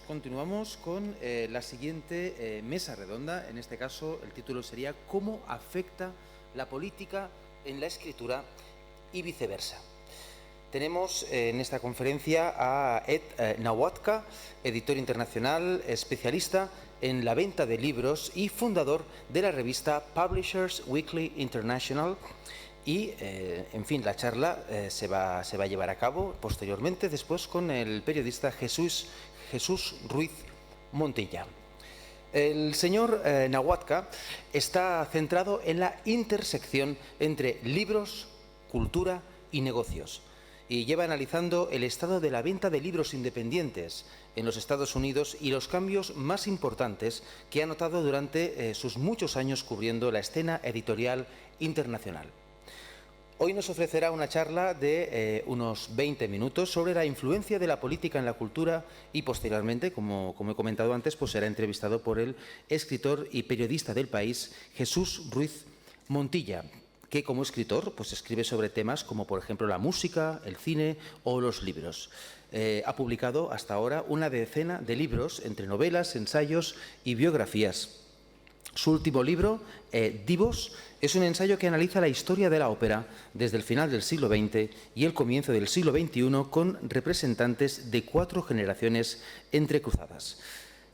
Continuamos con la siguiente mesa redonda. En este caso, el título sería ¿Cómo afecta la política en la escritura y viceversa? Tenemos en esta conferencia a Ed Nawatka, editor internacional, especialista en la venta de libros y fundador de la revista Publishers Weekly International. Y, en fin, la charla se va a llevar a cabo posteriormente, después, con el periodista Jesús Ruiz Montilla. El señor Nawatka está centrado en la intersección entre libros, cultura y negocios, y lleva analizando el estado de la venta de libros independientes en los Estados Unidos y los cambios más importantes que ha notado durante sus muchos años cubriendo la escena editorial internacional. Hoy nos ofrecerá una charla de unos 20 minutos sobre la influencia de la política en la cultura y posteriormente, como he comentado antes, pues será entrevistado por el escritor y periodista del País, Jesús Ruiz Montilla, que como escritor pues escribe sobre temas como, por ejemplo, la música, el cine o los libros. Ha publicado hasta ahora una decena de libros entre novelas, ensayos y biografías. Su último libro, Divos, es un ensayo que analiza la historia de la ópera desde el final del siglo XX y el comienzo del siglo XXI con representantes de 4 generaciones entrecruzadas.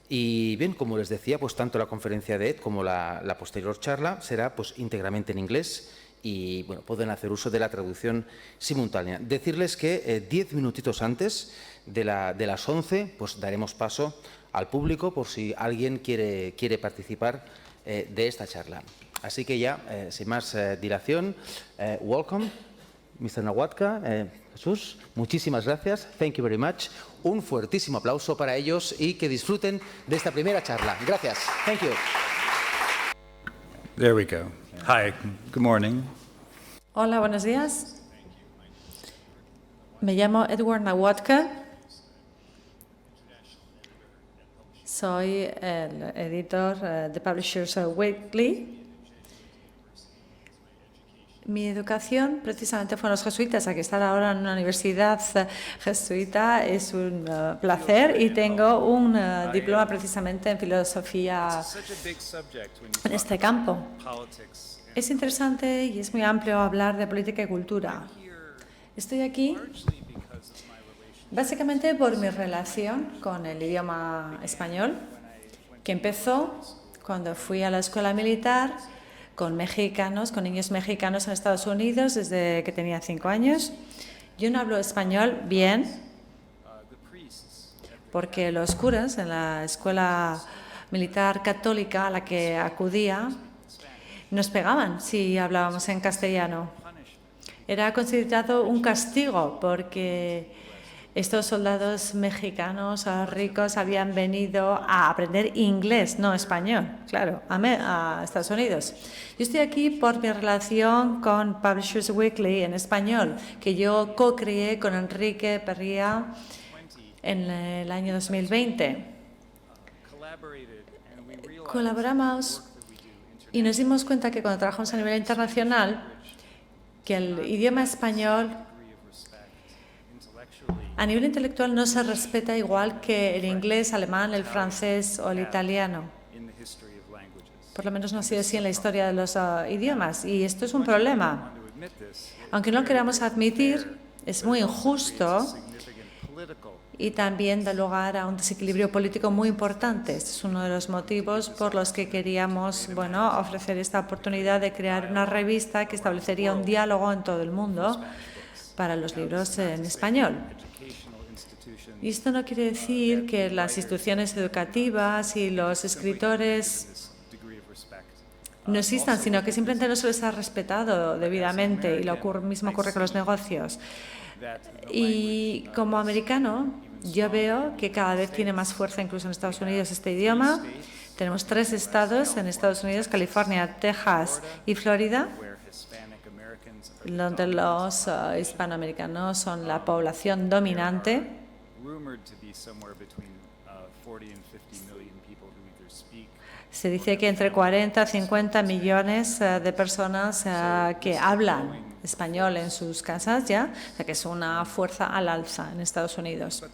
Y bien, como les decía, pues tanto la conferencia de Ed como la posterior charla será pues íntegramente en inglés y bueno, pueden hacer uso de la traducción simultánea. Decirles que 10 minutitos antes de las 11 pues daremos paso al público por si alguien quiere participar de esta charla. Así que ya, sin más dilación, welcome, Mr. Nawatka, Jesús, muchísimas gracias, thank you very much. Un fuertísimo aplauso para ellos y que disfruten de esta primera charla. Gracias, thank you. There we go. Hi, good morning. Hola, buenos días. Me llamo Edward Nawatka. Soy el editor de Publishers Weekly. Mi educación precisamente fue en los jesuitas. Aquí estar ahora en una universidad jesuita es un placer y tengo un diploma precisamente en filosofía en este campo. Es interesante y es muy amplio hablar de política y cultura. Estoy aquí básicamente por mi relación con el idioma español, que empezó cuando fui a la escuela militar con mexicanos, con niños mexicanos en Estados Unidos desde que tenía 5 años. Yo no hablo español bien porque los curas en la escuela militar católica a la que acudía nos pegaban si hablábamos en castellano. Era considerado un castigo porque estos soldados mexicanos ricos habían venido a aprender inglés, no español, claro, a Estados Unidos. Yo estoy aquí por mi relación con Publishers Weekly en español, que yo co-creé con Enrique Perría en el año 2020. Colaboramos y nos dimos cuenta que cuando trabajamos a nivel internacional, que el idioma español a nivel intelectual no se respeta igual que el inglés, alemán, el francés o el italiano. Por lo menos no ha sido así en la historia de los idiomas y esto es un problema. Aunque no lo queramos admitir, es muy injusto y también da lugar a un desequilibrio político muy importante. Este es uno de los motivos por los que queríamos ofrecer esta oportunidad de crear una revista que establecería un diálogo en todo el mundo para los libros en español. Y esto no quiere decir que las instituciones educativas y los escritores no existan, sino que simplemente no se les ha respetado debidamente y lo mismo ocurre con los negocios. Y como americano, yo veo que cada vez tiene más fuerza incluso en Estados Unidos este idioma. Tenemos 3 estados en Estados Unidos, California, Texas y Florida, donde los hispanoamericanos son la población dominante. Se dice que entre 40 y 50 millones de personas que hablan español en sus casas ya, o sea que es una fuerza al alza en Estados Unidos.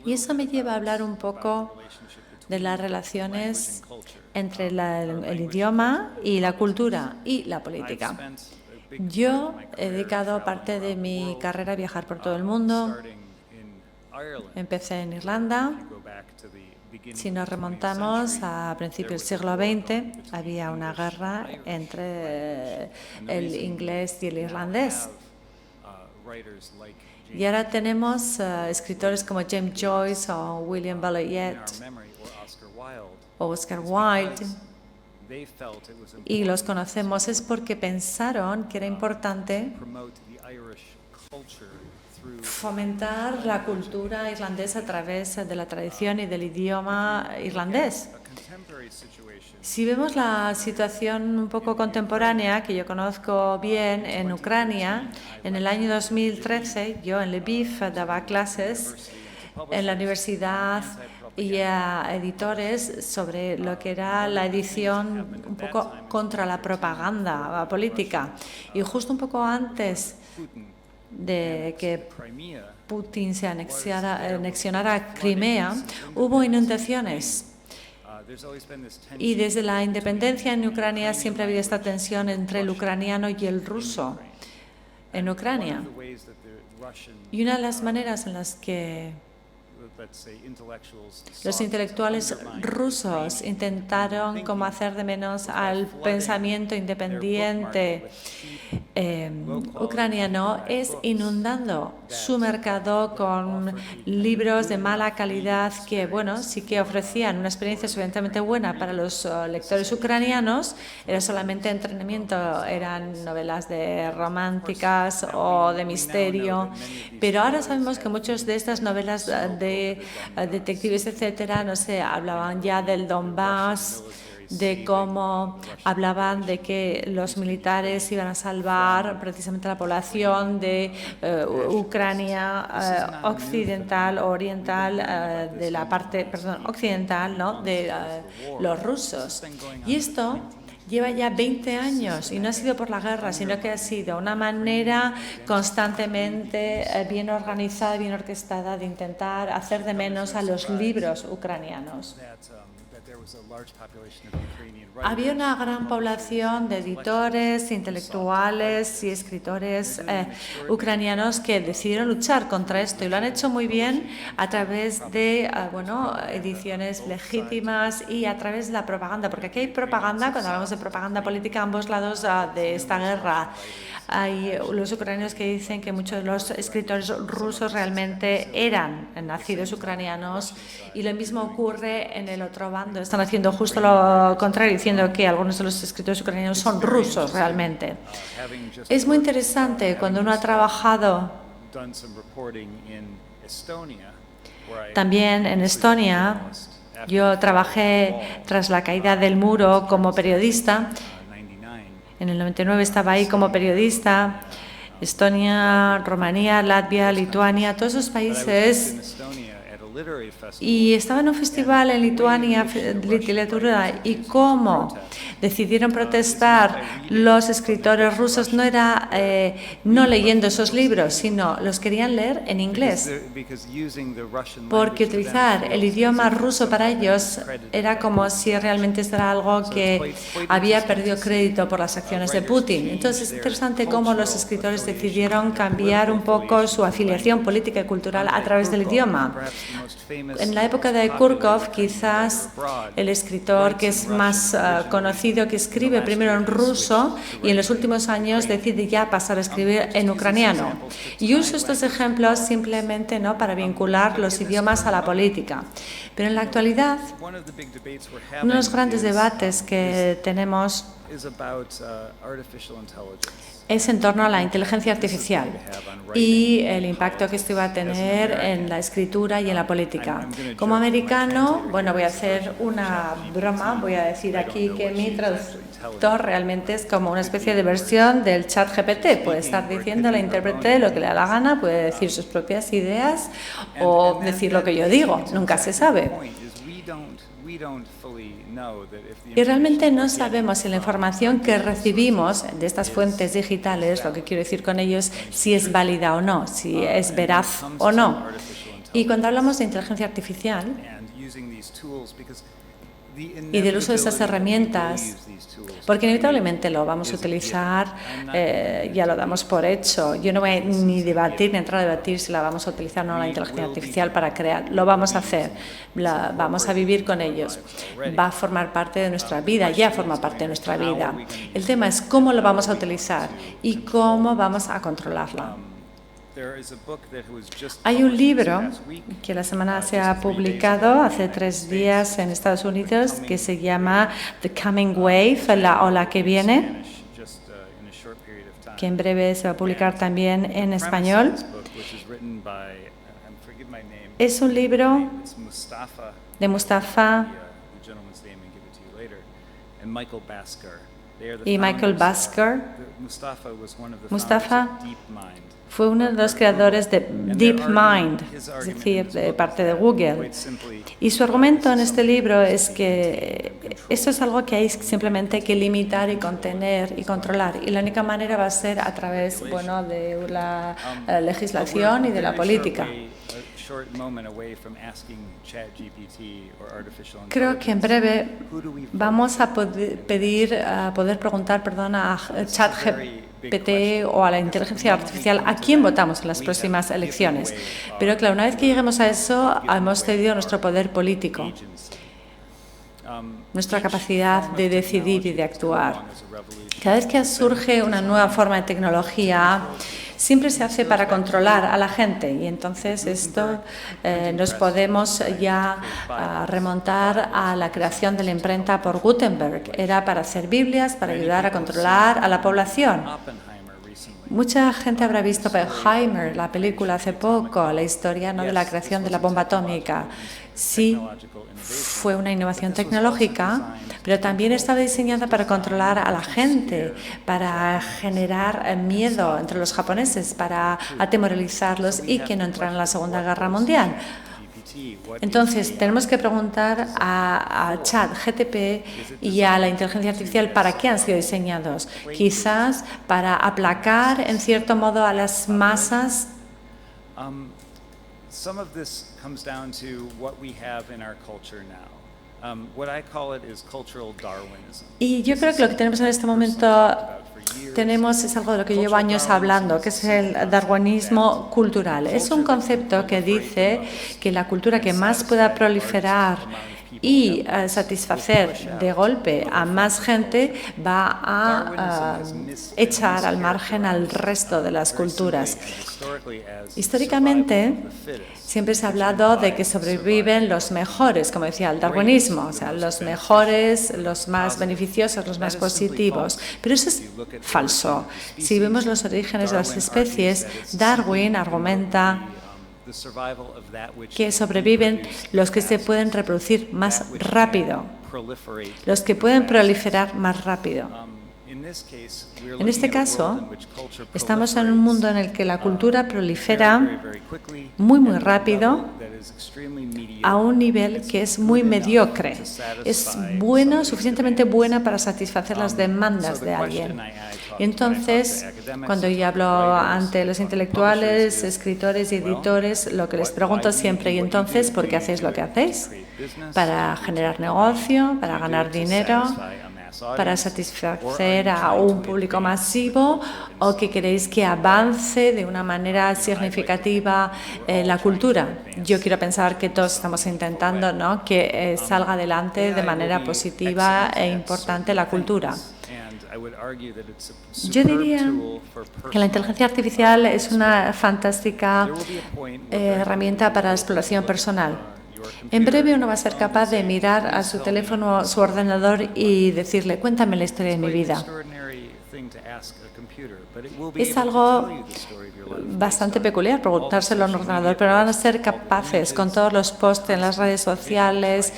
Y eso me lleva a hablar un poco de las relaciones entre el idioma y la cultura y la política. Yo he dedicado parte de mi carrera a viajar por todo el mundo. Empecé en Irlanda. Si nos remontamos a principios del siglo XX, había una guerra entre el inglés y el irlandés. Y ahora tenemos escritores como James Joyce o William Bellayeat o Oscar Wilde, y los conocemos es porque pensaron que era importante fomentar la cultura irlandesa a través de la tradición y del idioma irlandés. Si vemos la situación un poco contemporánea, que yo conozco bien en Ucrania, en el año 2013 yo en Lviv daba clases en la universidad y a editores sobre lo que era la edición un poco contra la propaganda política. Y justo un poco antes de que Putin se anexionara Crimea, hubo inundaciones. Y desde la independencia en Ucrania siempre ha habido esta tensión entre el ucraniano y el ruso en Ucrania. Y una de las maneras en las que los intelectuales rusos intentaron como hacer de menos al pensamiento independiente ucraniano es inundando su mercado con libros de mala calidad que, bueno, sí que ofrecían una experiencia suficientemente buena para los lectores ucranianos, era solamente entrenamiento, eran novelas de románticas o de misterio, pero ahora sabemos que muchas de estas novelas de detectives, etcétera, no sé, hablaban ya del Donbass, de cómo hablaban de que los militares iban a salvar precisamente a la población de Ucrania occidental o oriental, de la parte, perdón, occidental, ¿no?, de los rusos. Y esto lleva ya 20 años y no ha sido por la guerra, sino que ha sido una manera constantemente bien organizada, bien orquestada de intentar hacer de menos a los libros ucranianos. Había una gran población de editores, intelectuales y escritores ucranianos que decidieron luchar contra esto y lo han hecho muy bien a través de ediciones legítimas y a través de la propaganda, porque aquí hay propaganda, cuando hablamos de propaganda política a ambos lados de esta guerra. Hay los ucranianos que dicen que muchos de los escritores rusos realmente eran nacidos ucranianos y lo mismo ocurre en el otro bando. Están haciendo justo lo contrario, diciendo que algunos de los escritores ucranianos son rusos realmente. Es muy interesante cuando uno ha trabajado también en Estonia. Yo trabajé tras la caída del muro como periodista. En el 99 estaba ahí como periodista. Estonia, Rumanía, Latvia, Lituania, todos esos países. Y estaba en un festival en Lituania de literatura y cómo decidieron protestar los escritores rusos no era no leyendo esos libros, sino los querían leer en inglés, porque utilizar el idioma ruso para ellos era como si realmente esto era algo que había perdido crédito por las acciones de Putin. Entonces es interesante cómo los escritores decidieron cambiar un poco su afiliación política y cultural a través del idioma. En la época de Kurkov, quizás el escritor que es más conocido, que escribe primero en ruso y en los últimos años decide ya pasar a escribir en ucraniano. Y uso estos ejemplos simplemente para vincular los idiomas a la política. Pero en la actualidad, uno de los grandes debates que tenemos es en torno a la inteligencia artificial y el impacto que esto va a tener en la escritura y en la política. Como americano, voy a hacer una broma, voy a decir aquí que mi traductor realmente es como una especie de versión del chat GPT. Puede estar diciendo al intérprete lo que le da la gana, puede decir sus propias ideas o decir lo que yo digo, nunca se sabe. Y realmente no sabemos si la información que recibimos de estas fuentes digitales, lo que quiero decir con ello es si es válida o no, si es veraz o no. Y cuando hablamos de inteligencia artificial y del uso de estas herramientas, porque inevitablemente lo vamos a utilizar, ya lo damos por hecho. Yo no voy ni debatir, ni entrar a debatir si la vamos a utilizar o no la inteligencia artificial para crear. Lo vamos a hacer, vamos a vivir con ellos. Va a formar parte de nuestra vida, ya forma parte de nuestra vida. El tema es cómo lo vamos a utilizar y cómo vamos a controlarla. Hay un libro que la semana se ha publicado hace 3 días en Estados Unidos que se llama The Coming Wave, la ola que viene, que en breve se va a publicar también en español. Es un libro de Mustafa y Michael Basker. Mustafa fue uno de los creadores de DeepMind, es decir, de parte de Google. Y su argumento en este libro es que esto es algo que hay simplemente que limitar y contener y controlar. Y la única manera va a ser a través, de la legislación y de la política. Creo que en breve vamos a poder preguntar a ChatGPT o a la inteligencia artificial a quién votamos en las próximas elecciones. Pero claro, una vez que lleguemos a eso, hemos cedido nuestro poder político, nuestra capacidad de decidir y de actuar. Cada vez que surge una nueva forma de tecnología, siempre se hace para controlar a la gente y entonces esto nos podemos ya remontar a la creación de la imprenta por Gutenberg. Era para hacer Biblias, para ayudar a controlar a la población. Mucha gente habrá visto Oppenheimer, la película hace poco, la historia de la creación de la bomba atómica. Sí, fue una innovación tecnológica, pero también estaba diseñada para controlar a la gente, para generar miedo entre los japoneses, para atemorizarlos y que no entraran en la Segunda Guerra Mundial. Entonces, tenemos que preguntar a ChatGPT y a la inteligencia artificial para qué han sido diseñados. Quizás para aplacar, en cierto modo, a las masas. Some of this comes down to what we have in our culture now. What I call it is cultural Darwinism. Y yo creo que lo que tenemos en este momento es algo de lo que llevo años hablando, que es el darwinismo cultural. Es un concepto que dice que la cultura que más pueda proliferar y satisfacer de golpe a más gente va a echar al margen al resto de las culturas. Históricamente siempre se ha hablado de que sobreviven los mejores, como decía el darwinismo, o sea, los mejores, los más beneficiosos, los más positivos. Pero eso es falso. Si vemos los orígenes de las especies, Darwin argumenta que sobreviven los que se pueden reproducir más rápido, los que pueden proliferar más rápido. En este caso, estamos en un mundo en el que la cultura prolifera muy rápido a un nivel que es muy mediocre. Es suficientemente buena para satisfacer las demandas de alguien. Y entonces, cuando yo hablo ante los intelectuales, escritores y editores, lo que les pregunto siempre, ¿y entonces por qué hacéis lo que hacéis? ¿Para generar negocio? ¿Para ganar dinero? ¿Para satisfacer a un público masivo? ¿O que queréis que avance de una manera significativa la cultura? Yo quiero pensar que todos estamos intentando, que salga adelante de manera positiva e importante la cultura. Yo diría que la inteligencia artificial es una fantástica herramienta para la exploración personal. En breve uno va a ser capaz de mirar a su teléfono o su ordenador y decirle, cuéntame la historia de mi vida. Es algo bastante peculiar preguntárselo a un ordenador, pero van a ser capaces, con todos los posts en las redes sociales,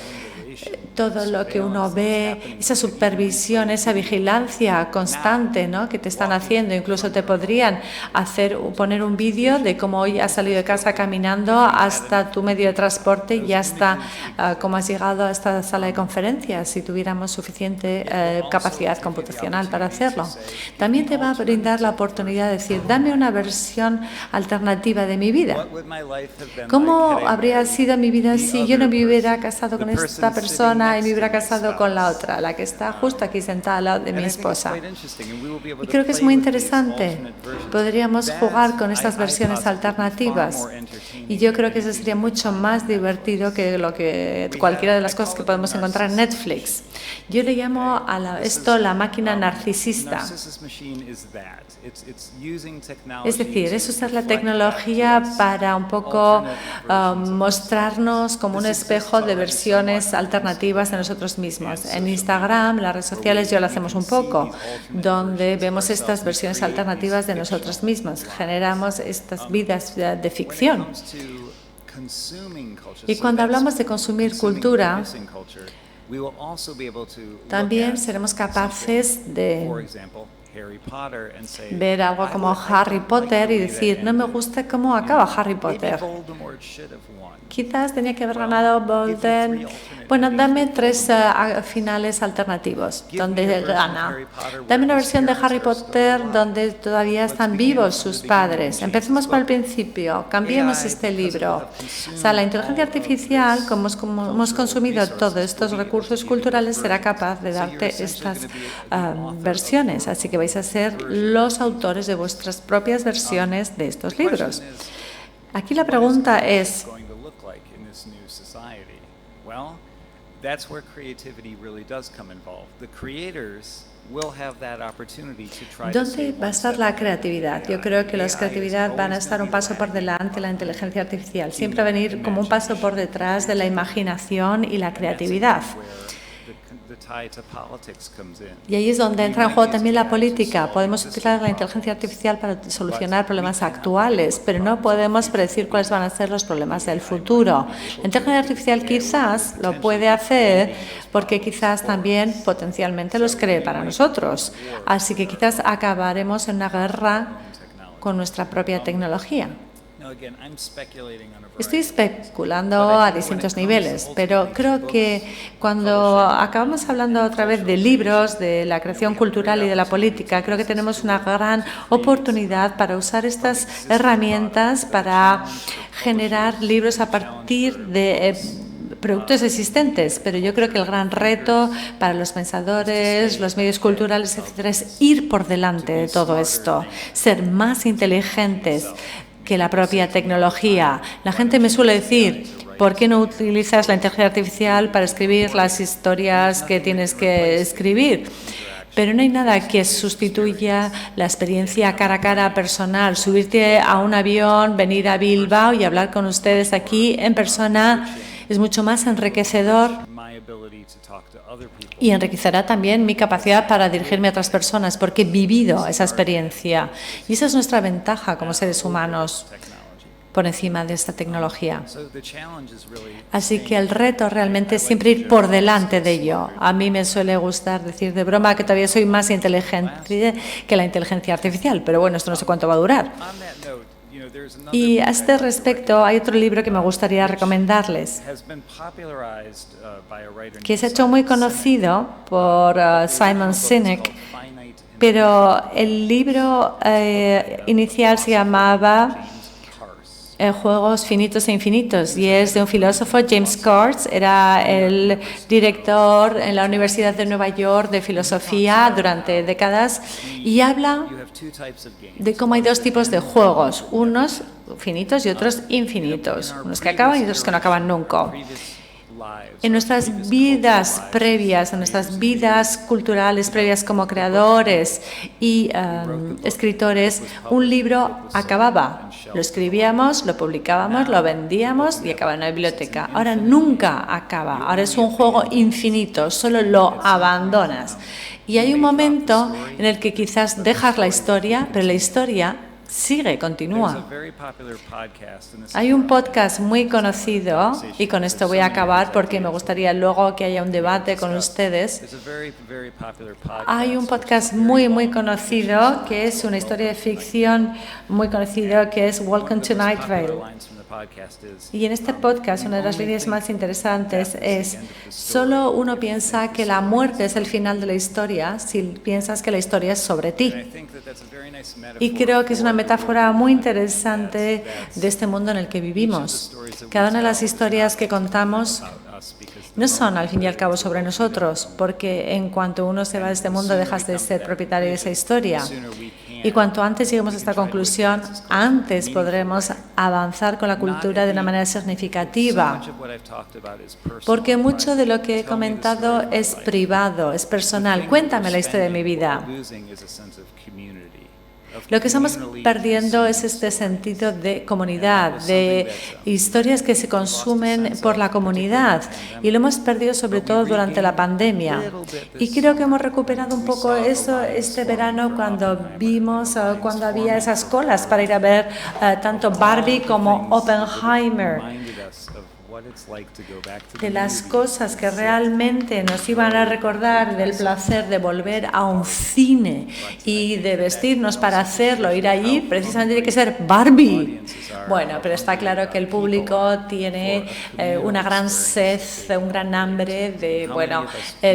todo lo que uno ve, esa supervisión, esa vigilancia constante, ¿no?, que te están haciendo. Incluso te podrían poner un vídeo de cómo hoy has salido de casa caminando hasta tu medio de transporte y hasta cómo has llegado a esta sala de conferencias, si tuviéramos suficiente capacidad computacional para hacerlo. También te va a brindar la oportunidad de decir, dame una versión alternativa de mi vida. ¿Cómo habría sido mi vida si yo no me hubiera casado con esta persona y me hubiera casado con la otra, la que está justo aquí sentada al lado de mi esposa? Y creo que es muy interesante. Podríamos jugar con estas versiones alternativas. Y yo creo que eso sería mucho más divertido que cualquiera de las cosas que podemos encontrar en Netflix. Yo le llamo a esto la máquina narcisista. Es decir, es usar la tecnología para un poco mostrarnos como un espejo de versiones alternativas de nosotros mismos. En Instagram, las redes sociales, ya lo hacemos un poco, donde vemos estas versiones alternativas de nosotros mismos. Generamos estas vidas de ficción. Y cuando hablamos de consumir cultura, también seremos capaces de ver algo como Harry Potter y decir, no me gusta cómo acaba Harry Potter. Quizás tenía que haber ganado Voldemort. Bueno, dame 3 finales alternativos donde gana. Dame una versión de Harry Potter donde todavía están vivos sus padres. Empecemos por el principio. Cambiemos este libro. O sea, la inteligencia artificial, como hemos consumido todos estos recursos culturales, será capaz de darte estas versiones. Así que vais a ser los autores de vuestras propias versiones de estos libros. Aquí la pregunta es, ¿dónde va a estar la creatividad? Yo creo que la creatividad van a estar un paso por delante de la inteligencia artificial. Siempre va a venir como un paso por detrás de la imaginación y la creatividad. Y ahí es donde entra en juego también la política. Podemos utilizar la inteligencia artificial para solucionar problemas actuales, pero no podemos predecir cuáles van a ser los problemas del futuro. La inteligencia artificial quizás lo puede hacer porque quizás también potencialmente los cree para nosotros. Así que quizás acabaremos en una guerra con nuestra propia tecnología. Estoy especulando a distintos niveles, pero creo que cuando acabamos hablando otra vez de libros, de la creación cultural y de la política, creo que tenemos una gran oportunidad para usar estas herramientas para generar libros a partir de productos existentes, pero yo creo que el gran reto para los pensadores, los medios culturales, etcétera, es ir por delante de todo esto, ser más inteligentes que la propia tecnología. La gente me suele decir, ¿por qué no utilizas la inteligencia artificial para escribir las historias que tienes que escribir? Pero no hay nada que sustituya la experiencia cara a cara personal, subirte a un avión, venir a Bilbao y hablar con ustedes aquí en persona es mucho más enriquecedor y enriquecerá también mi capacidad para dirigirme a otras personas porque he vivido esa experiencia. Y esa es nuestra ventaja como seres humanos por encima de esta tecnología. Así que el reto realmente es siempre ir por delante de ello. A mí me suele gustar decir de broma que todavía soy más inteligente que la inteligencia artificial, pero bueno, esto no sé cuánto va a durar. Y a este respecto hay otro libro que me gustaría recomendarles, que se ha hecho muy conocido por Simon Sinek, pero el libro inicial se llamaba Juegos finitos e infinitos y es de un filósofo, James Curt. Era el director en la Universidad de Nueva York de filosofía durante décadas y habla de cómo hay 2 tipos de juegos, unos finitos y otros infinitos, unos que acaban y otros que no acaban nunca. En nuestras vidas previas, en nuestras vidas culturales previas como creadores y escritores, un libro acababa. Lo escribíamos, lo publicábamos, lo vendíamos y acababa en la biblioteca. Ahora nunca acaba. Ahora es un juego infinito, solo lo abandonas. Y hay un momento en el que quizás dejas la historia, pero la historia sigue, continúa. Hay un podcast muy conocido, y con esto voy a acabar porque me gustaría luego que haya un debate con ustedes. Hay un podcast muy conocido que es una historia de ficción muy conocido que es Welcome to Night Vale. Y en este podcast una de las líneas más interesantes es: solo uno piensa que la muerte es el final de la historia si piensas que la historia es sobre ti. Y creo que es una metáfora muy interesante de este mundo en el que vivimos. Cada una de las historias que contamos no son al fin y al cabo sobre nosotros, porque en cuanto uno se va de este mundo dejas de ser propietario de esa historia. Y cuanto antes lleguemos a esta conclusión, antes podremos avanzar con la cultura de una manera significativa. Porque mucho de lo que he comentado es privado, es personal. Cuéntame la historia de mi vida. Lo que estamos perdiendo es este sentido de comunidad, de historias que se consumen por la comunidad, y lo hemos perdido sobre todo durante la pandemia. Y creo que hemos recuperado un poco eso este verano cuando cuando había esas colas para ir a ver tanto Barbie como Oppenheimer. De las cosas que realmente nos iban a recordar del placer de volver a un cine y de vestirnos para hacerlo, ir allí, precisamente tiene que ser Barbie. Bueno, pero está claro que el público tiene una gran sed, un gran hambre de,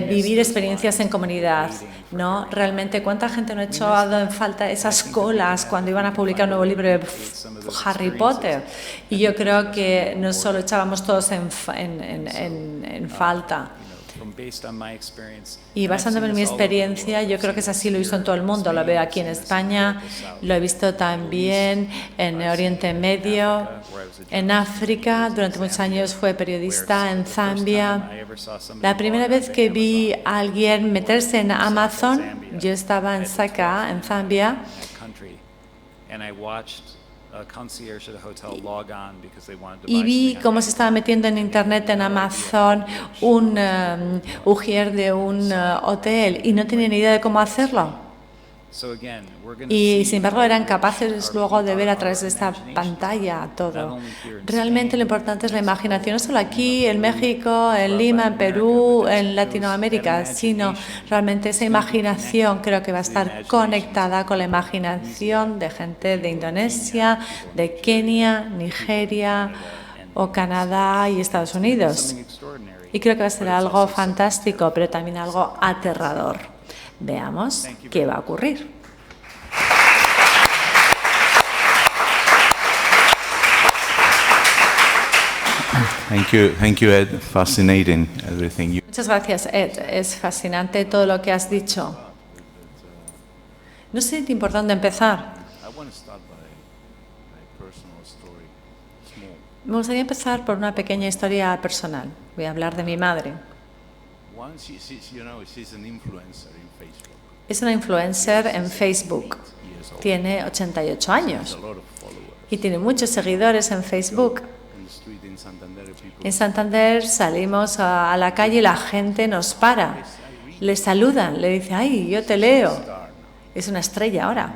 vivir experiencias en comunidad, ¿no? Realmente, ¿cuánta gente no ha echado en falta esas colas cuando iban a publicar un nuevo libro de Harry Potter? Y yo creo que no solo echábamos todos en falta. Y basándome en mi experiencia, yo creo que es así, lo he visto en todo el mundo. Lo veo aquí en España, lo he visto también en Oriente Medio, en África. Durante muchos años fui periodista en Zambia. La primera vez que vi a alguien meterse en Amazon, yo estaba en Saka, en Zambia, y vi cómo se estaba metiendo en Internet, en Amazon, un ujier de un hotel, y no tenía ni idea de cómo hacerlo. Y sin embargo eran capaces luego de ver a través de esta pantalla todo. Realmente lo importante es la imaginación, no solo aquí, en México, en Lima, en Perú, en Latinoamérica, sino realmente esa imaginación creo que va a estar conectada con la imaginación de gente de Indonesia, de Kenia, Nigeria o Canadá y Estados Unidos. Y creo que va a ser algo fantástico, pero también algo aterrador. Veamos qué va a ocurrir. Thank you, Ed. Fascinating everything. Muchas gracias, Ed. Es fascinante todo lo que has dicho. No sé ni por dónde empezar. Me gustaría empezar por una pequeña historia personal. Voy a hablar de mi madre. Es una influencer en Facebook. Tiene 88 años y tiene muchos seguidores en Facebook. En Santander salimos a la calle y la gente nos para, le saludan, le dice: ¡ay, yo te leo! Es una estrella ahora.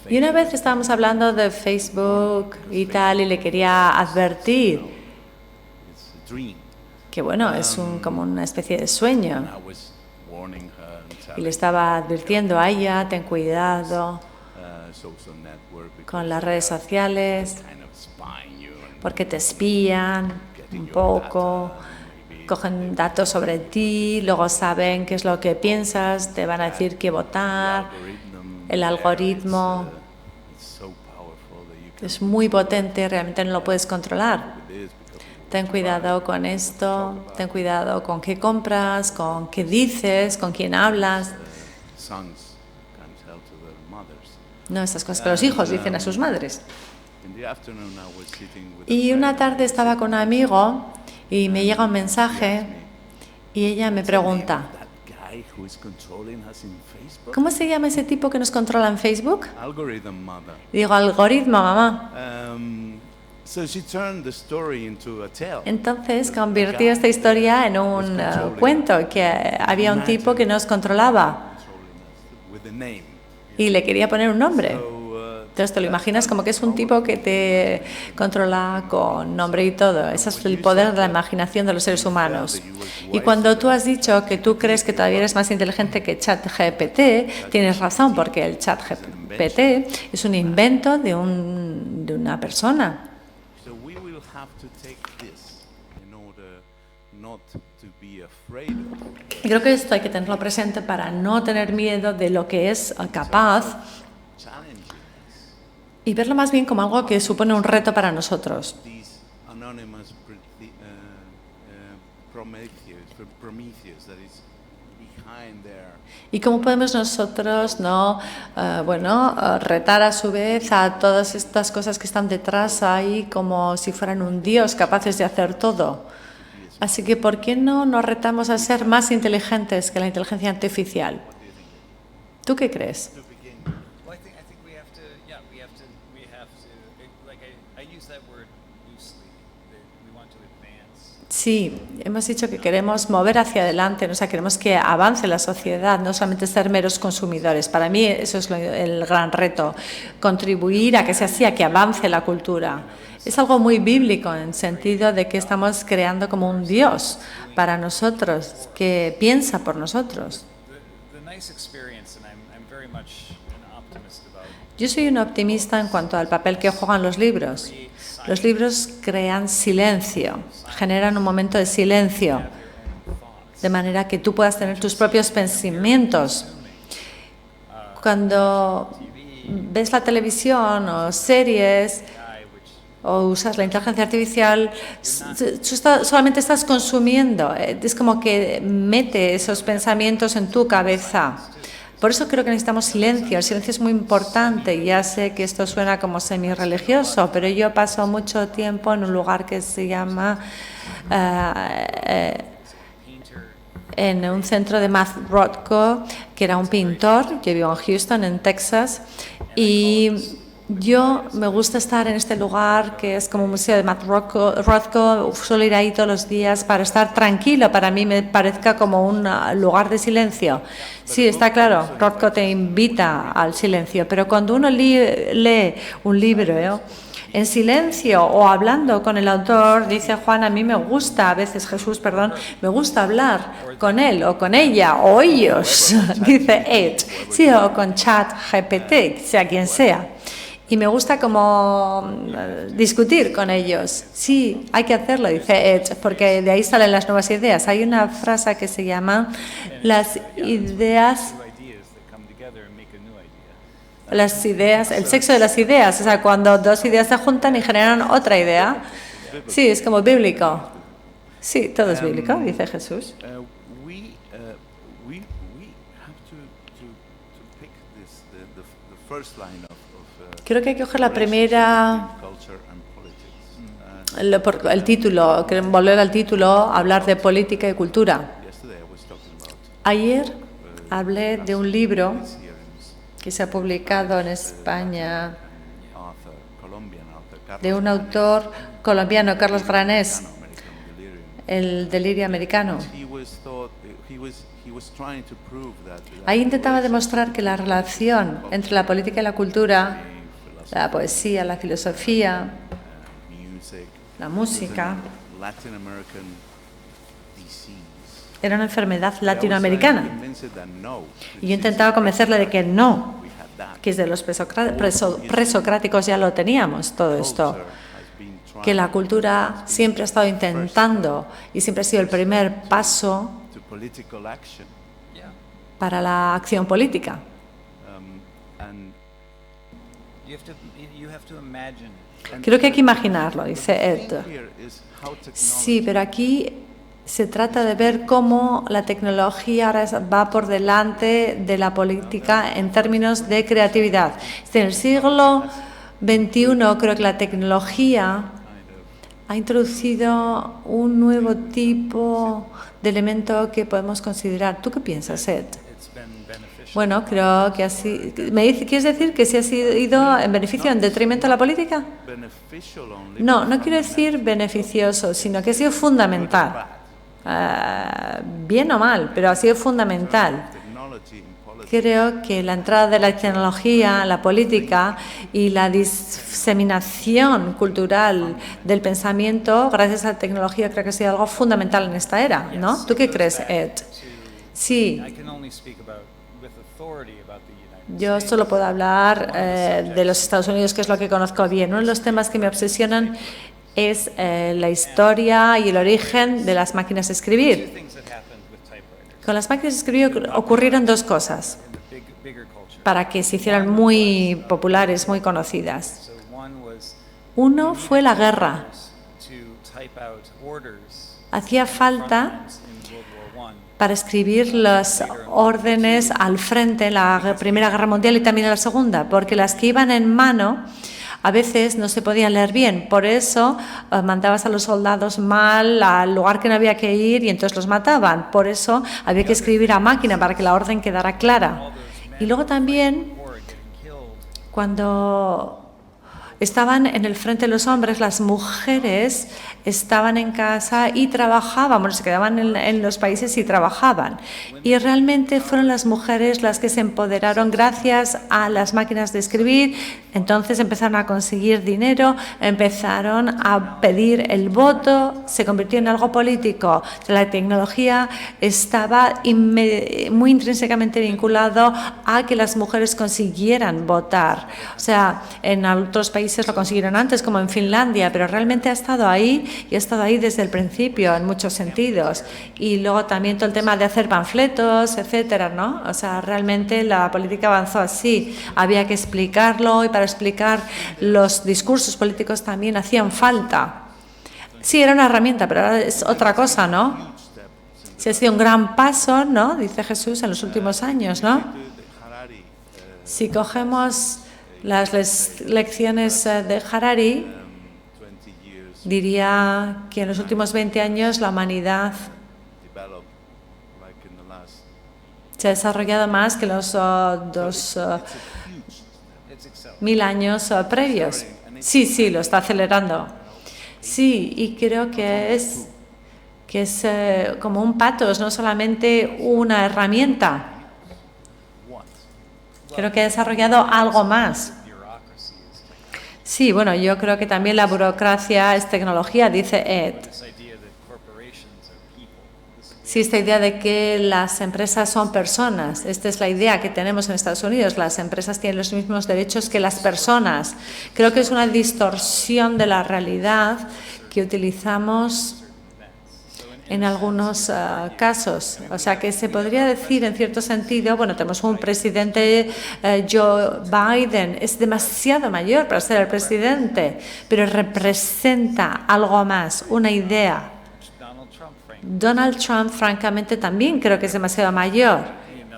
Y una vez estábamos hablando de Facebook y tal, y le quería advertir que es como una especie de sueño. Y le estaba advirtiendo a ella: ten cuidado con las redes sociales, porque te espían un poco, cogen datos sobre ti, luego saben qué es lo que piensas, te van a decir qué votar. El algoritmo es muy potente, realmente no lo puedes controlar. Ten cuidado con esto, ten cuidado con qué compras, con qué dices, con quién hablas. No, estas cosas que los hijos dicen a sus madres. Y una tarde estaba con un amigo y me llega un mensaje y ella me pregunta: ¿cómo se llama ese tipo que nos controla en Facebook? Digo: algoritmo, mamá. Entonces convirtió esta historia en un cuento, que había un tipo que nos controlaba. y le quería poner un nombre. Entonces te lo imaginas como que es un tipo que te controla con nombre y todo. Ese es el poder de la imaginación de los seres humanos. Y cuando tú has dicho que tú crees que todavía eres más inteligente que ChatGPT, tienes razón, porque el ChatGPT es un invento de una persona. Y creo que esto hay que tenerlo presente para no tener miedo de lo que es capaz y verlo más bien como algo que supone un reto para nosotros. ¿Y cómo podemos nosotros retar a su vez a todas estas cosas que están detrás ahí como si fueran un dios capaces de hacer todo? Así que, ¿por qué no nos retamos a ser más inteligentes que la inteligencia artificial? ¿Tú qué crees? Sí, hemos dicho que queremos mover hacia adelante, o sea, queremos que avance la sociedad, no solamente ser meros consumidores. Para mí eso es el gran reto, contribuir a que sea así, a que avance la cultura. Es algo muy bíblico en el sentido de que estamos creando como un Dios para nosotros, que piensa por nosotros. Yo soy un optimista en cuanto al papel que juegan los libros. Los libros crean silencio, generan un momento de silencio, de manera que tú puedas tener tus propios pensamientos. Cuando ves la televisión o series o usas la inteligencia artificial, solamente estás consumiendo. Es como que mete esos pensamientos en tu cabeza. Por eso creo que necesitamos silencio. El silencio es muy importante. Ya sé que esto suena como semi-religioso, pero yo paso mucho tiempo en un lugar que se llama en un centro de Matt Rothko, que era un pintor. Yo vivo en Houston, en Texas, y yo me gusta estar en este lugar que es como un museo de Matt Rothko. Suelo ir ahí todos los días para estar tranquilo. Para mí me parezca como un lugar de silencio. Sí, está claro, Rothko te invita al silencio, pero cuando uno lee un libro en silencio o hablando con el autor, dice Juan, a mí me gusta, a veces Jesús, me gusta hablar con él o con ella o ellos, dice Ed, sí, o con ChatGPT, sea quien sea. Y me gusta como discutir con ellos. Sí, hay que hacerlo, dice Ed, porque de ahí salen las nuevas ideas. Hay una frase que se llama las ideas, el sexo de las ideas. O sea, cuando dos ideas se juntan y generan otra idea. Sí, es como bíblico. Sí, todo es bíblico, dice Jesús. Creo que hay que coger la primera, el título, volver al título, hablar de política y cultura. Ayer hablé de un libro que se ha publicado en España de un autor colombiano, Carlos Granés, El delirio americano. Ahí intentaba demostrar que la relación entre la política y la cultura, la poesía, la filosofía, la música, era una enfermedad latinoamericana. Y yo intentaba convencerle de que no, que desde los presocráticos ya lo teníamos, todo esto, que la cultura siempre ha estado intentando y siempre ha sido el primer paso para la acción política. Creo que hay que imaginarlo, dice Ed. Sí, pero aquí se trata de ver cómo la tecnología ahora va por delante de la política en términos de creatividad. En el siglo XXI creo que la tecnología ha introducido un nuevo tipo de elemento que podemos considerar. ¿Tú qué piensas, Ed? Bueno, creo que así. ¿Quieres decir que sí ha ido en beneficio, en detrimento de la política? No, no quiero decir beneficioso, sino que ha sido fundamental. Bien o mal, pero ha sido fundamental. creo que la entrada de la tecnología, la política y la diseminación cultural del pensamiento gracias a la tecnología creo que ha sido algo fundamental en esta era, ¿no? ¿Tú qué crees, Ed? Sí. Yo solo puedo hablar de los Estados Unidos, que es lo que conozco bien. Uno de los temas que me obsesionan es la historia y el origen de las máquinas de escribir. Con las máquinas de escribir ocurrieron dos cosas para que se hicieran muy populares, muy conocidas. Uno fue la guerra. Hacía falta para escribir las órdenes al frente en la Primera Guerra Mundial y también en la Segunda, porque las que iban en mano a veces no se podían leer bien. Por eso mandabas a los soldados mal al lugar que no había que ir y entonces los mataban. Por eso había que escribir a máquina para que la orden quedara clara. Y luego también, cuando estaban en el frente los hombres, las mujeres estaban en casa y trabajaban, bueno, se quedaban en los países y trabajaban. Y realmente fueron las mujeres las que se empoderaron gracias a las máquinas de escribir. Entonces empezaron a conseguir dinero, empezaron a pedir el voto, se convirtió en algo político. La tecnología estaba muy intrínsecamente vinculado a que las mujeres consiguieran votar. O sea, en otros países lo consiguieron antes, como en Finlandia, pero realmente ha estado ahí y ha estado ahí desde el principio en muchos sentidos. Y luego también todo el tema de hacer panfletos, etcétera, ¿no? O sea, realmente la política avanzó así. Había que explicarlo y para explicar los discursos políticos también hacían falta. Sí, era una herramienta, pero ahora es otra cosa, ¿no? Sí, ha sido un gran paso, ¿no? Dice Jesús, en los últimos años, ¿no? Si cogemos las lecciones de Harari, diría que en los últimos 20 años la humanidad se ha desarrollado más que los 2000 años previos. Sí, lo está acelerando. Sí, y creo que es como un patos, no solamente una herramienta. Creo que ha desarrollado algo más. Sí, bueno, yo creo que también la burocracia es tecnología, dice Ed. Sí, esta idea de que las empresas son personas. Esta es la idea que tenemos en Estados Unidos. Las empresas tienen los mismos derechos que las personas. Creo que es una distorsión de la realidad que utilizamos en algunos casos. O sea, que se podría decir en cierto sentido, bueno, tenemos un presidente, Joe Biden, es demasiado mayor para ser el presidente, pero representa algo más, una idea. Donald Trump, francamente, también creo que es demasiado mayor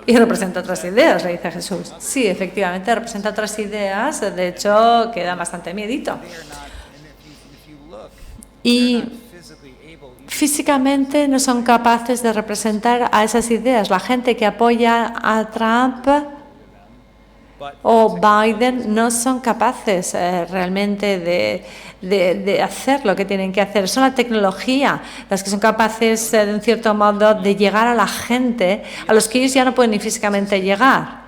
y representa otras ideas, le dice Jesús. Sí, efectivamente, representa otras ideas, de hecho, queda bastante miedito. Y físicamente no son capaces de representar a esas ideas. La gente que apoya a Trump o Biden no son capaces realmente de hacer lo que tienen que hacer. Son la tecnología las que son capaces, en cierto modo, de llegar a la gente a los que ellos ya no pueden ni físicamente llegar.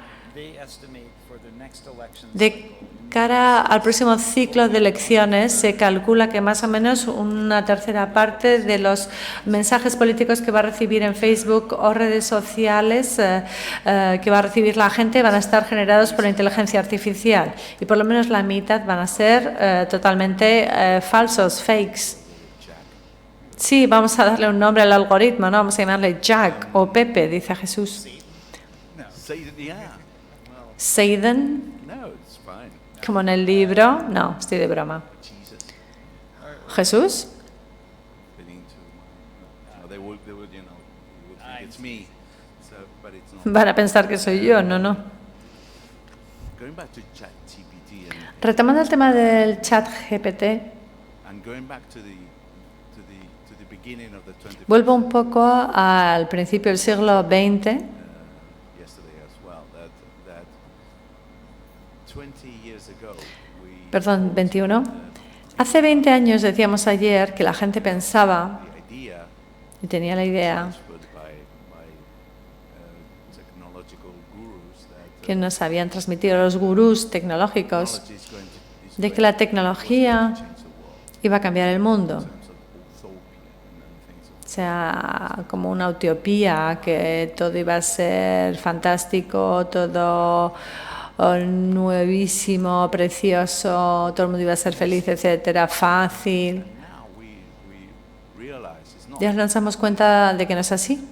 De cara al próximo ciclo de elecciones, se calcula que más o menos una tercera parte de los mensajes políticos que va a recibir en Facebook o redes sociales que va a recibir la gente van a estar generados por inteligencia artificial y por lo menos la mitad van a ser totalmente falsos, fakes. Sí, vamos a darle un nombre al algoritmo, ¿no? Vamos a llamarle Jack o Pepe, dice Jesús. Satan. Como en el libro. No, estoy de broma. ¿Jesús? Van a pensar que soy yo, no. Retomando el tema del chat GPT, vuelvo un poco al principio del siglo XX. Perdón, 21. Hace 20 años decíamos ayer que la gente pensaba y tenía la idea que nos habían transmitido los gurús tecnológicos, de que la tecnología iba a cambiar el mundo. O sea, como una utopía, que todo iba a ser fantástico, todo nuevísimo, precioso, todo el mundo iba a ser feliz, etcétera, fácil. Ya nos damos cuenta de que no es así.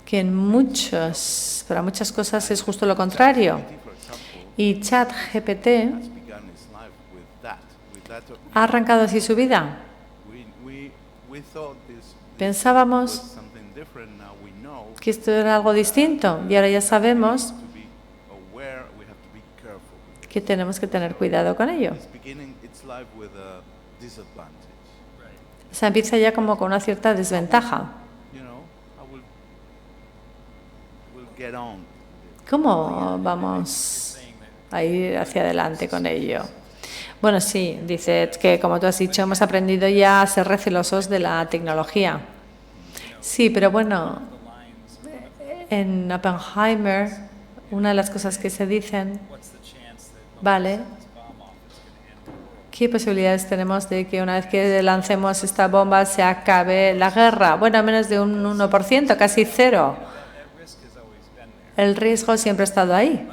Que para muchas cosas es justo lo contrario. Y ChatGPT ha arrancado así su vida. Pensábamos que esto era algo distinto y ahora ya sabemos que tenemos que tener cuidado con ello. O sea, empieza ya como con una cierta desventaja. ¿Cómo vamos a ir hacia adelante con ello? Bueno, sí, dice que, como tú has dicho, hemos aprendido ya a ser recelosos de la tecnología. Sí, pero bueno, en Oppenheimer, una de las cosas que se dicen, vale, ¿qué posibilidades tenemos de que una vez que lancemos esta bomba se acabe la guerra? Bueno, menos de un 1%, casi cero. El riesgo siempre ha estado ahí.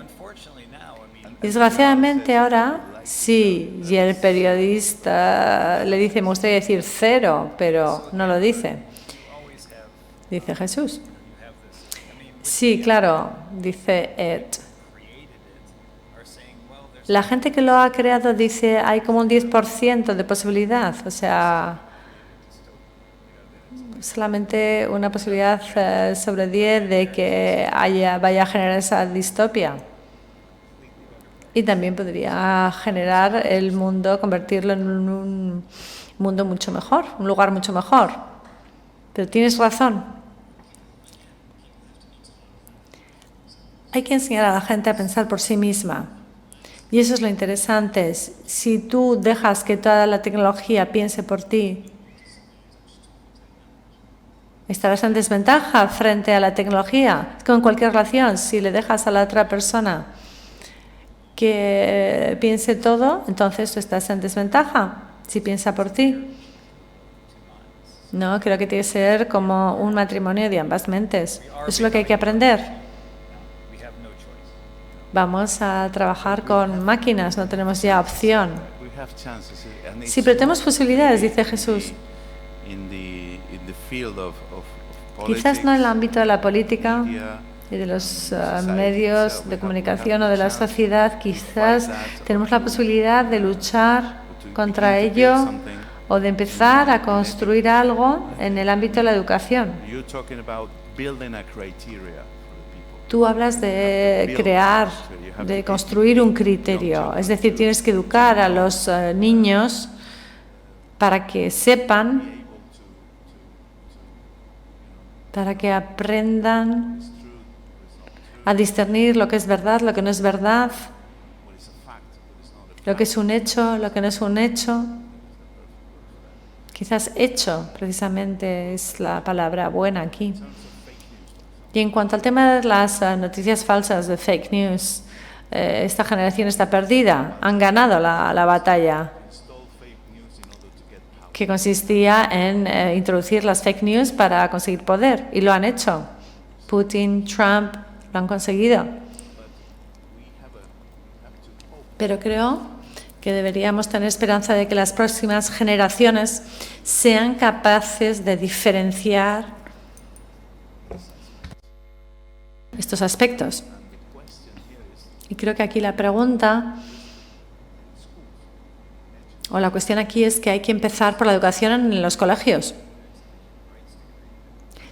Desgraciadamente ahora sí, y el periodista le dice, me gustaría decir cero, pero no lo dice. Dice Jesús. Sí, claro, dice Ed. La gente que lo ha creado dice, hay como un 10% de posibilidad, o sea, solamente una posibilidad sobre 10 de que vaya a generar esa distopia. Y también podría generar el mundo, convertirlo en un mundo mucho mejor, un lugar mucho mejor. Pero tienes razón. Hay que enseñar a la gente a pensar por sí misma. Y eso es lo interesante. Si tú dejas que toda la tecnología piense por ti, estarás en desventaja frente a la tecnología. Es como en cualquier relación, si le dejas a la otra persona que piense todo, entonces tú estás en desventaja, si piensa por ti. No, creo que tiene que ser como un matrimonio de ambas mentes. Eso es lo que hay que aprender. Vamos a trabajar con máquinas, no tenemos ya opción. Sí, pero tenemos posibilidades, dice Jesús. Quizás no en el ámbito de la política y de los medios de comunicación o de la sociedad, quizás tenemos la posibilidad de luchar contra ello o de empezar a construir algo en el ámbito de la educación. Tú hablas de crear, de construir un criterio, es decir, tienes que educar a los niños para que sepan, para que aprendan a discernir lo que es verdad, lo que no es verdad, lo que es un hecho, lo que no es un hecho. Quizás hecho, precisamente, es la palabra buena aquí. Y en cuanto al tema de las noticias falsas, de fake news, esta generación está perdida. Han ganado la batalla, que consistía en introducir las fake news para conseguir poder. Y lo han hecho. Putin, Trump, lo han conseguido. Pero creo que deberíamos tener esperanza de que las próximas generaciones sean capaces de diferenciar estos aspectos. Y creo que aquí la pregunta o la cuestión aquí es que hay que empezar por la educación en los colegios.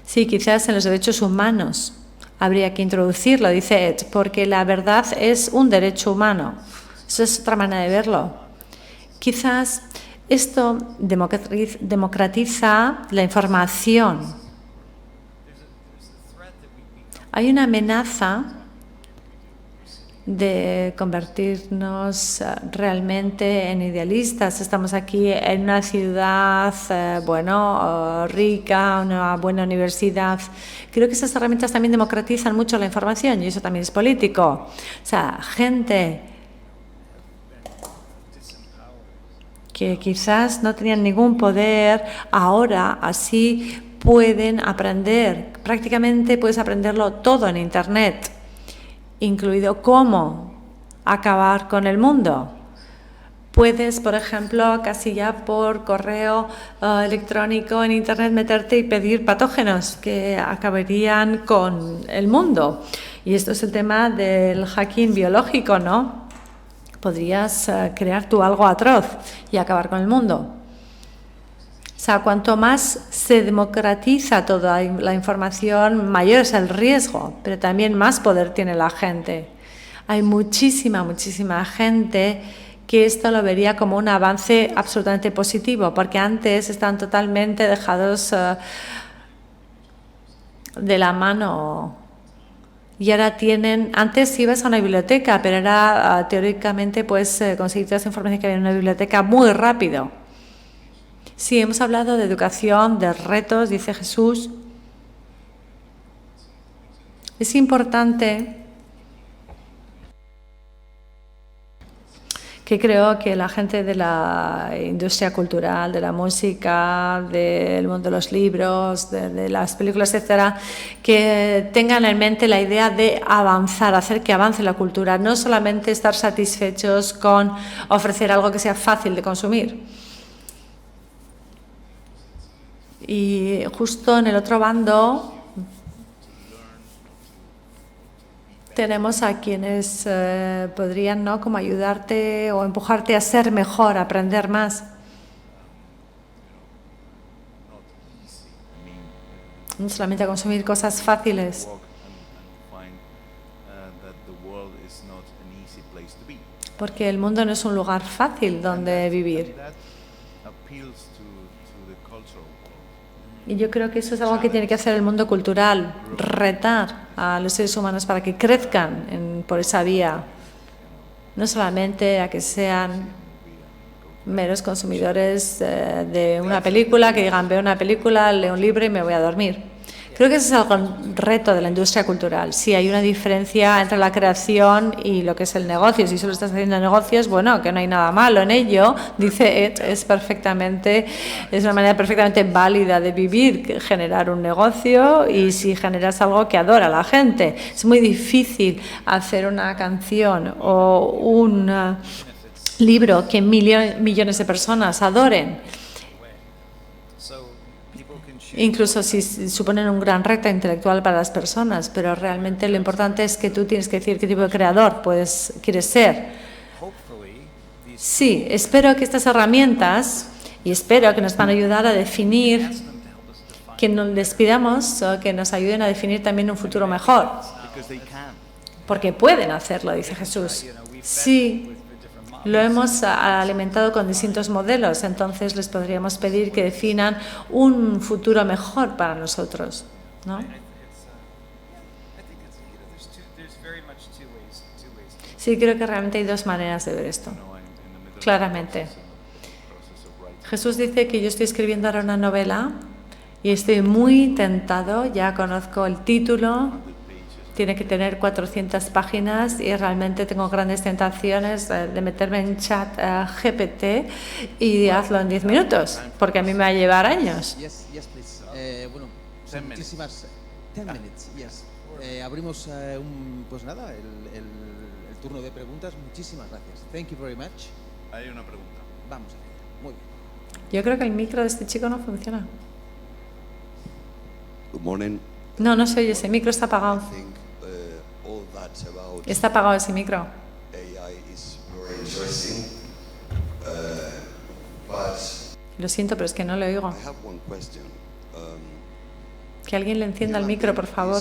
Sí, quizás en los derechos humanos habría que introducirlo, dice Ed, porque la verdad es un derecho humano. Eso es otra manera de verlo. Quizás esto democratiza la información. Hay una amenaza de convertirnos realmente en idealistas. Estamos aquí en una ciudad, rica, una buena universidad. Creo que esas herramientas también democratizan mucho la información y eso también es político. O sea, gente que quizás no tenían ningún poder, ahora así pueden aprender. Prácticamente puedes aprenderlo todo en Internet, incluido cómo acabar con el mundo. Puedes, por ejemplo, casi ya por correo electrónico en Internet meterte y pedir patógenos que acabarían con el mundo. Y esto es el tema del hacking biológico, ¿no? Podrías crear tú algo atroz y acabar con el mundo. O sea, cuanto más se democratiza toda la información, mayor es el riesgo, pero también más poder tiene la gente. Hay muchísima gente que esto lo vería como un avance absolutamente positivo, porque antes están totalmente dejados de la mano. Y ahora antes ibas a una biblioteca, pero ahora teóricamente puedes conseguir toda esa información que había en una biblioteca muy rápido. Sí, hemos hablado de educación, de retos, dice Jesús. Es importante que creo que la gente de la industria cultural, de la música, del mundo de los libros, de las películas, etcétera, que tengan en mente la idea de avanzar, hacer que avance la cultura, no solamente estar satisfechos con ofrecer algo que sea fácil de consumir. Y justo en el otro bando tenemos a quienes podrían, ¿no?, como ayudarte o empujarte a ser mejor, a aprender más. No solamente a consumir cosas fáciles. Porque el mundo no es un lugar fácil donde vivir. Y yo creo que eso es algo que tiene que hacer el mundo cultural, retar a los seres humanos para que crezcan por esa vía, no solamente a que sean meros consumidores de una película, que digan, veo una película, leo un libro y me voy a dormir. Creo que ese es el reto de la industria cultural. Sí, hay una diferencia entre la creación y lo que es el negocio. Si solo estás haciendo negocios, bueno, que no hay nada malo en ello, dice Ed, es una manera perfectamente válida de vivir, generar un negocio, y si generas algo que adora a la gente. Es muy difícil hacer una canción o un libro que millones de personas adoren. Incluso si suponen un gran reto intelectual para las personas, pero realmente lo importante es que tú tienes que decir qué tipo de creador quieres ser. Sí, espero que estas herramientas, y espero que nos van a ayudar a definir, que les pidamos que nos ayuden a definir también un futuro mejor. Porque pueden hacerlo, dice Jesús. Sí. Lo hemos alimentado con distintos modelos, entonces les podríamos pedir que definan un futuro mejor para nosotros, ¿no? Sí, creo que realmente hay dos maneras de ver esto, claramente. Jesús dice que yo estoy escribiendo ahora una novela y estoy muy tentado, ya conozco el título. Tiene que tener 400 páginas y realmente tengo grandes tentaciones de meterme en chat GPT y hazlo en 10 minutos, porque a mí me va a llevar años. Bueno, muchísimas 10 minutes, yes. Abrimos pues nada, el turno de preguntas. Muchísimas gracias. Thank you very much. Hay una pregunta. Vamos a ver. Muy bien. Yo creo que el micro de este chico no funciona. Good morning. No se oye, ese micro está apagado. Está apagado ese micro. Lo siento, pero es que no le oigo. Que alguien le encienda el micro, por favor.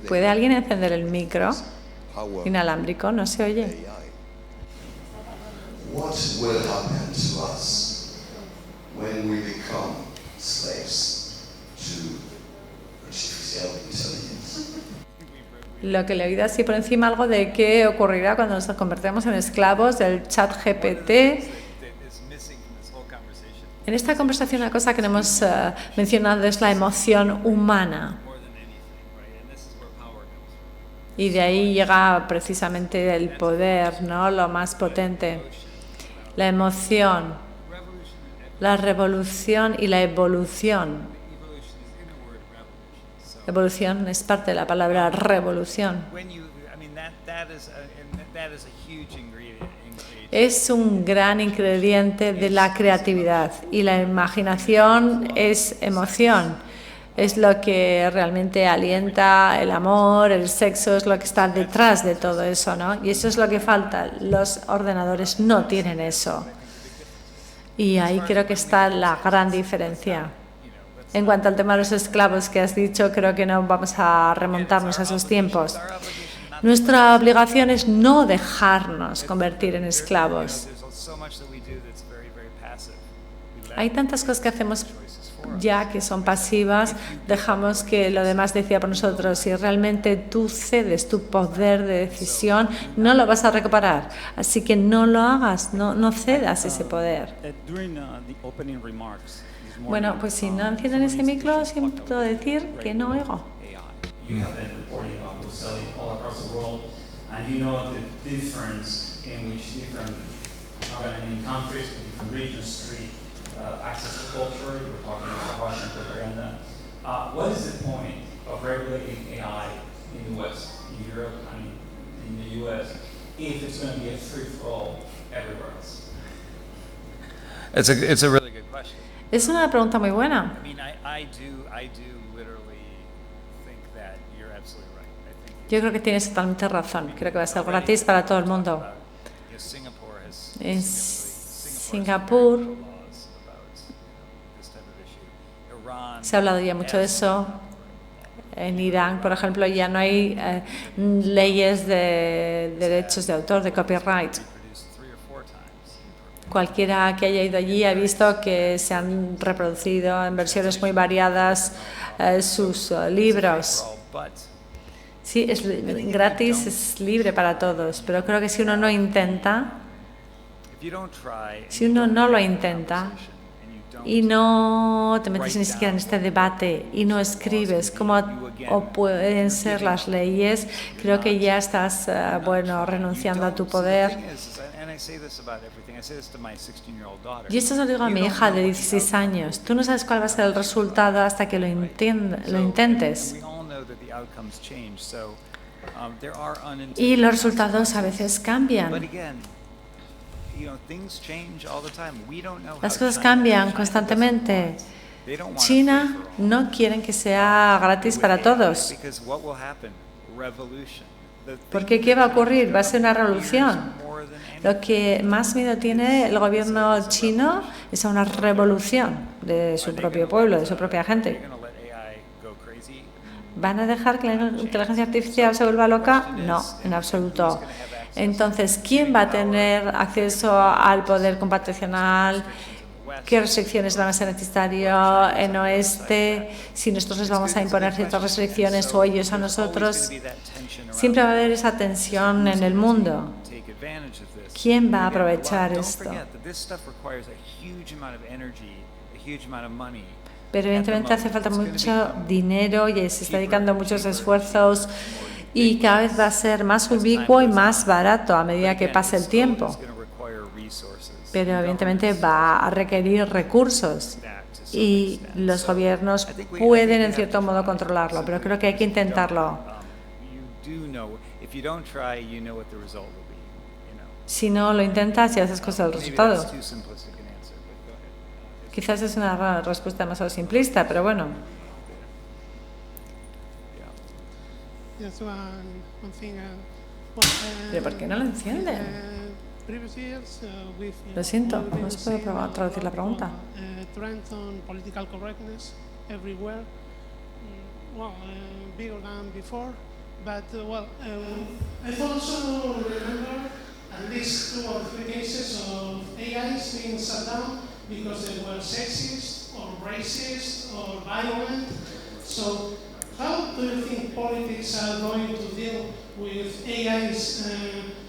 ¿Puede alguien encender el micro inalámbrico? No se oye. What will happen to us when we become slaves to artificial intelligence? lo que le he oído así por encima algo de qué ocurrirá cuando nos convertamos en esclavos del chat GPT. En esta conversación una cosa que no hemos mencionado es la emoción humana. Y de ahí llega precisamente el poder, ¿no? Lo más potente. La emoción, la revolución y la evolución. Evolución es parte de la palabra revolución. Es un gran ingrediente de la creatividad y la imaginación es emoción. Es lo que realmente alienta el amor, el sexo, es lo que está detrás de todo eso, ¿no? Y eso es lo que falta. Los ordenadores no tienen eso. Y ahí creo que está la gran diferencia. En cuanto al tema de los esclavos que has dicho, creo que no vamos a remontarnos a esos tiempos. Nuestra obligación es no dejarnos convertir en esclavos. Hay tantas cosas que hacemos ya que son pasivas, dejamos que lo demás decida por nosotros. Si realmente tú cedes tu poder de decisión, no lo vas a recuperar. Así que no lo hagas, no cedas ese poder. Bueno, pues si no encienden ese micro, siento decir que no oigo. You have been reporting on selling all across the world, and you know the difference in which different countries, different regions treat access to culture. You were talking about Russian propaganda. What is the point of regulating AI in the West, in Europe, and in the US, if it's going to be a free-for-all everywhere else? It's a really good question. Es una pregunta muy buena. I mean, I do literally think that you're absolutely right. I think Yo creo que tienes totalmente razón. Creo que va a ser gratis para todo el mundo. En Singapur se ha hablado ya mucho de eso. En Irán, por ejemplo, ya no hay leyes de derechos de autor, de copyright. Cualquiera que haya ido allí ha visto que se han reproducido en versiones muy variadas sus libros. Sí, es gratis, es libre para todos, pero creo que si uno no intenta, si uno no lo intenta y no te metes ni siquiera en este debate y no escribes cómo pueden ser las leyes, creo que ya estás, renunciando a tu poder. Y esto se lo digo a mi hija de 16 años. Tú no sabes cuál va a ser el resultado hasta que lo intentes. Y los resultados a veces cambian. Las cosas cambian constantemente. China no quiere que sea gratis para todos. Porque ¿qué va a ocurrir? Va a ser una revolución. Lo que más miedo tiene el gobierno chino es a una revolución de su propio pueblo, de su propia gente. ¿Van a dejar que la inteligencia artificial se vuelva loca? No, en absoluto. Entonces, ¿quién va a tener acceso al poder computacional? ¿Qué restricciones van a ser necesarias en oeste? Si nosotros les vamos a imponer ciertas restricciones o ellos a nosotros, siempre va a haber esa tensión en el mundo. ¿Quién va a aprovechar esto? Pero evidentemente hace falta mucho dinero y se está dedicando muchos esfuerzos y cada vez va a ser más ubicuo y más barato a medida que pase el tiempo. Pero evidentemente va a requerir recursos y los gobiernos pueden en cierto modo controlarlo, pero creo que hay que intentarlo. Si no lo intentas, ya haces cosas del resultado. Quizás es una respuesta demasiado simplista, pero bueno. ¿Pero por qué no lo encienden? Lo siento, no os puedo traducir la pregunta. At least 2 or 3 cases of AIs being shut down because they were sexist or racist or violent. So how do you think politics are going to deal with AIs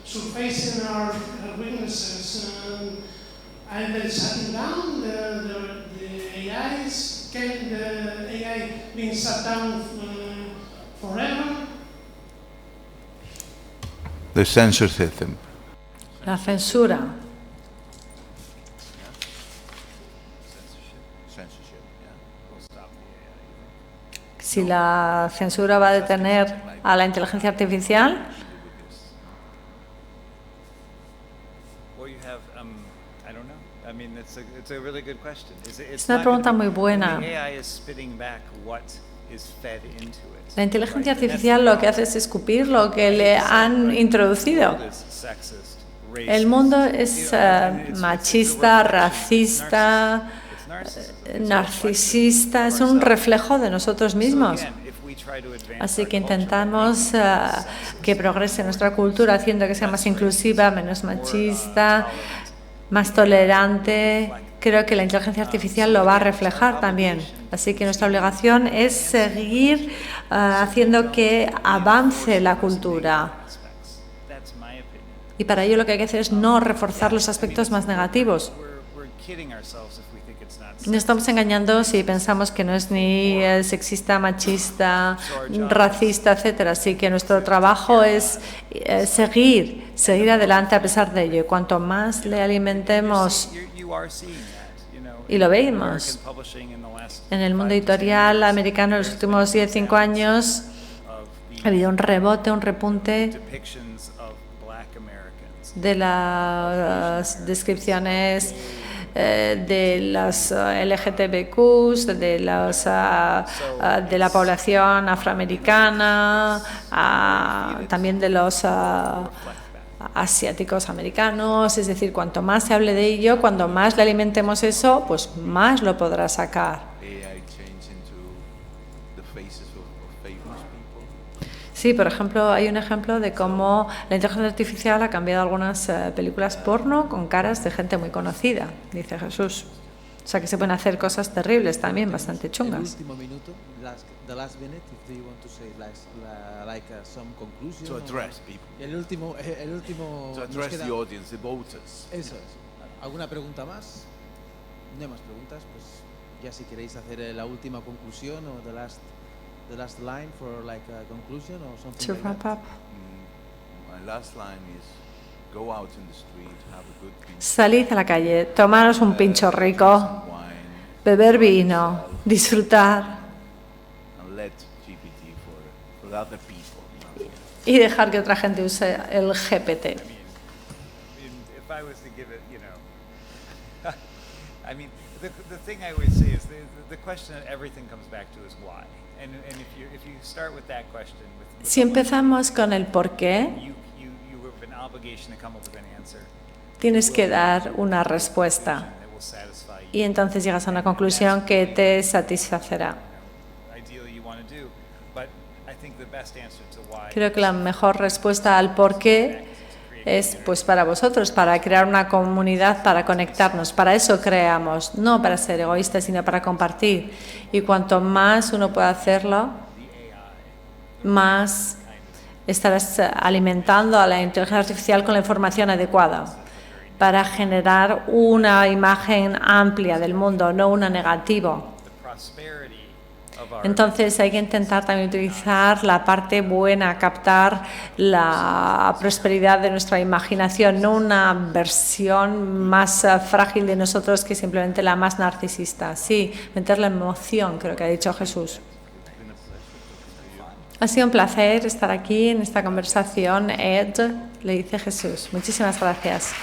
surfacing our weaknesses and then shutting down the AIs? Can the AI be shut down forever? The censorship. La censura. Si la censura va a detener a la inteligencia artificial, es una pregunta muy buena. La inteligencia artificial lo que hace es escupir lo que le han introducido. El mundo es machista, racista, narcisista, es un reflejo de nosotros mismos. Así que intentamos que progrese nuestra cultura haciendo que sea más inclusiva, menos machista, más tolerante. Creo que la inteligencia artificial lo va a reflejar también. Así que nuestra obligación es seguir haciendo que avance la cultura. Y para ello lo que hay que hacer es no reforzar los aspectos más negativos. Nos estamos engañando si pensamos que no es ni sexista, machista, racista, etcétera. Así que nuestro trabajo es seguir adelante a pesar de ello. Cuanto más le alimentemos, y lo vemos en el mundo editorial americano en los últimos 10-5 años, ha habido un rebote, un repunte de las descripciones de los LGTBQs, de la población afroamericana, también de los asiáticos americanos. Es decir, cuanto más se hable de ello, cuanto más le alimentemos eso, pues más lo podrá sacar. Sí, por ejemplo, hay un ejemplo de cómo la inteligencia artificial ha cambiado algunas películas porno con caras de gente muy conocida, dice Jesús. O sea que se pueden hacer cosas terribles también, bastante chungas. El último minuto, the last minute, if you want to say some conclusion. To address people. El último. To address the audience, the voters. Eso es. ¿Alguna pregunta más? No hay más preguntas, pues ya si queréis hacer la última conclusión o the last line for like a conclusion or something To like wrap that. up. My last line is, go out in the street, have a good pinch Salid a la calle, tomaros un pincho rico, of wine, beber vino, disfrutar and let GPT for other people. y dejar que otra gente use el GPT. If I was to give it, I mean, the thing I always say is the question that everything comes back to is why. And if you start with that question, Si empezamos con el por qué, you have an obligation to come up with an answer tienes que dar una respuesta that will satisfy you. y entonces llegas a una conclusión que te satisfacerá. Ideally you want to do, but I think the best answer to why Creo que la mejor respuesta al por qué es pues para vosotros, para crear una comunidad, para conectarnos. Para eso creamos, no para ser egoístas, sino para compartir. Y cuanto más uno pueda hacerlo, más estarás alimentando a la inteligencia artificial con la información adecuada para generar una imagen amplia del mundo, no una negativa. Entonces hay que intentar también utilizar la parte buena, captar la prosperidad de nuestra imaginación, no una versión más frágil de nosotros que simplemente la más narcisista. Sí, meter la emoción, creo que ha dicho Jesús. Ha sido un placer estar aquí en esta conversación, Ed, le dice Jesús. Muchísimas gracias.